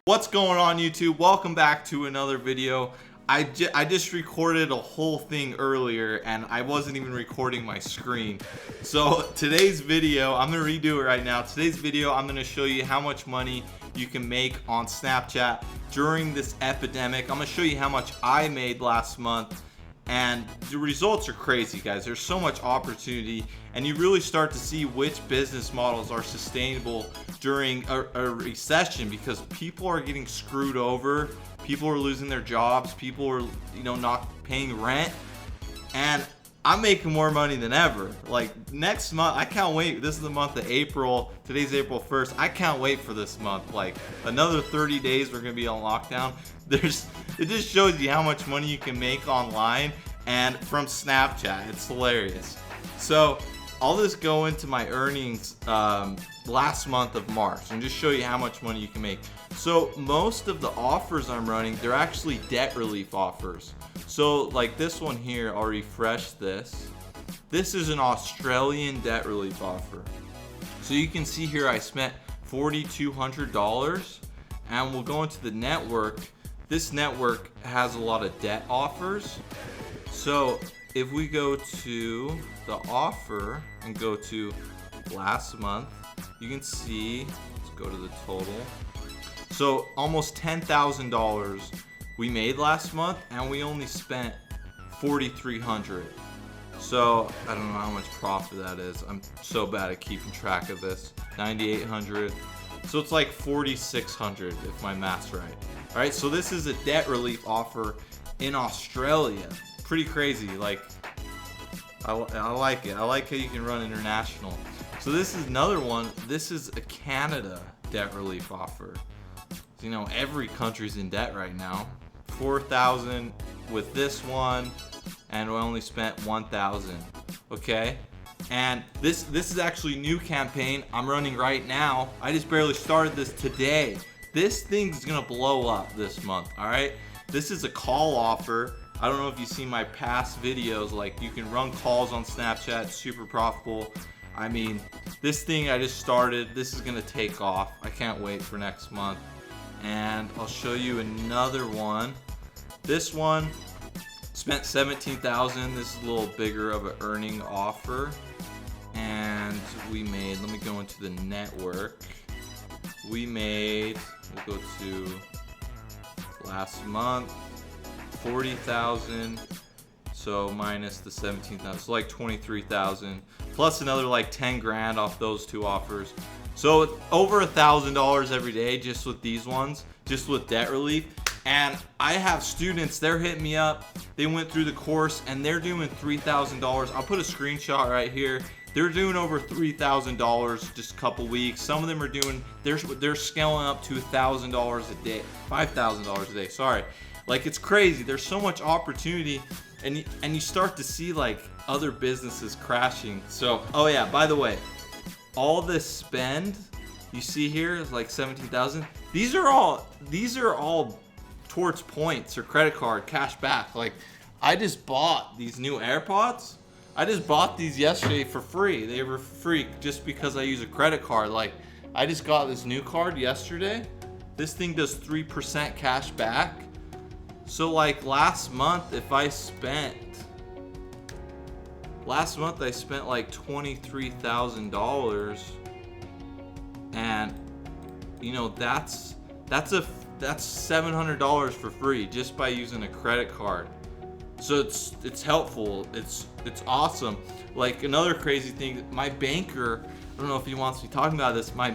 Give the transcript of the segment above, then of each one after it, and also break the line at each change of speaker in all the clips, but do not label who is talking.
What's going on, YouTube? Welcome back to another video. I just recorded a whole thing earlier and I wasn't even recording my screen. So today's video, I'm gonna redo it right now. Today's video, I'm gonna show you how much money you can make on Snapchat during this epidemic. I'm gonna show you how much I made last month, and the results are crazy, guys. There's so much opportunity, and you really start to see which business models are sustainable during a recession, because people are getting screwed over, people are losing their jobs, people are not paying rent, and I'm making more money than ever. Like next month, I can't wait. This is the month of April. Today's April 1st. I can't wait for this month. Like another 30 days we're gonna be on lockdown. It just shows you how much money you can make online and from Snapchat. It's hilarious. So I'll just go into my earnings last month of March and just show you how much money you can make. So most of the offers I'm running, they're actually debt relief offers. So like this one here, I'll refresh this. This is an Australian debt relief offer. So you can see here I spent $4,200, and we'll go into the network. This network has a lot of debt offers. So if we go to the offer and go to last month, you can see, let's go to the total. So almost $10,000 we made last month, and we only spent $4,300. So I don't know how much profit that is. I'm so bad at keeping track of this. $9,800. So it's like $4,600 if my math's right. All right, so this is a debt relief offer in Australia. Pretty crazy. Like I like it. I like how you can run international. So this is another one. This is a Canada debt relief offer. So, every country's in debt right now. $4,000 with this one, and we only spent $1,000. Okay, and this is actually a new campaign I'm running right now. I just barely started this today. This thing's gonna blow up this month. All right, this is a call offer. I don't know if you've seen my past videos. Like, you can run calls on Snapchat, super profitable. I mean, this thing I just started, this is gonna take off. I can't wait for next month. And I'll show you another one. This one spent $17,000. This is a little bigger of an earning offer, and we made, let me go into the network. We'll go to last month, 40,000. So minus the 17,000, so like 23,000, plus another like 10 grand off those two offers. So over $1,000 every day just with these ones, just with debt relief. And I have students, they're hitting me up. They went through the course and they're doing $3,000. I'll put a screenshot right here. They're doing over $3,000 just a couple weeks. Some of them are doing, they're scaling up to $1,000 a day, $5,000 a day. Sorry, like it's crazy. There's so much opportunity, and you start to see like other businesses crashing. So, oh yeah, by the way, all this spend you see here is like 17,000. These are all towards points or credit card cash back. Like, I just bought these new AirPods. I just bought these yesterday for free. They were free just because I use a credit card. Like, I just got this new card yesterday. This thing does 3% cash back. So like last month I spent like $23,000, and that's $700 for free just by using a credit card. So it's helpful. It's awesome. Like, another crazy thing, my banker, I don't know if he wants me talking about this, my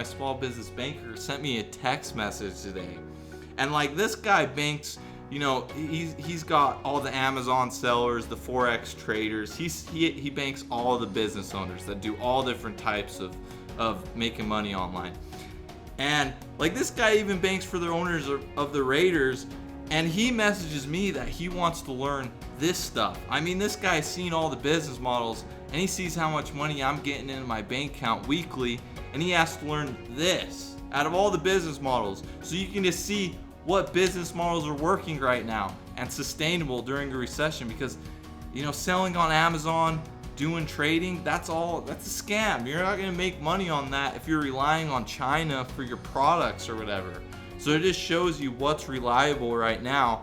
small business banker sent me a text message today. And like, this guy banks, he's got all the Amazon sellers, the Forex traders. He banks all the business owners that do all different types of making money online. And like, this guy even banks for the owners of the Raiders, and he messages me that he wants to learn this stuff. I mean, this guy's seen all the business models, and he sees how much money I'm getting into my bank account weekly, and he has to learn this out of all the business models. So you can just see what business models are working right now and sustainable during a recession, because selling on Amazon, doing trading, that's a scam. You're not gonna make money on that if you're relying on China for your products or whatever. So it just shows you what's reliable right now.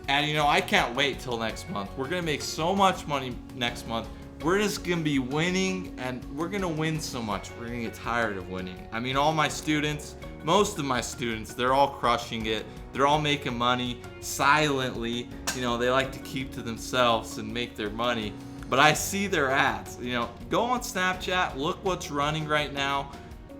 And you know, I can't wait till next month. We're gonna make so much money next month. We're just gonna be winning, and we're gonna win so much. We're gonna get tired of winning. I mean, all my students, most of my students, they're all crushing it. They're all making money silently. You know, they like to keep to themselves and make their money. But I see their ads. You know, go on Snapchat, look what's running right now.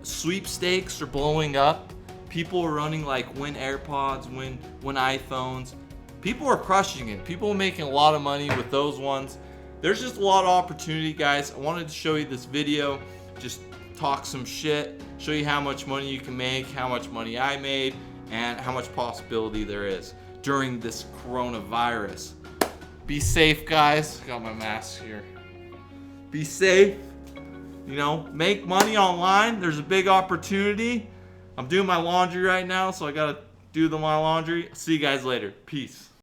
Sweepstakes are blowing up. People are running like win AirPods, win iPhones. People are crushing it. People are making a lot of money with those ones. There's just a lot of opportunity, guys. I wanted to show you this video, just talk some shit, show you how much money you can make, how much money I made, and how much possibility there is during this coronavirus. Be safe, guys. Got my mask here. Be safe. You know, make money online. There's a big opportunity. I'm doing my laundry right now, so I gotta do my laundry. See you guys later. Peace.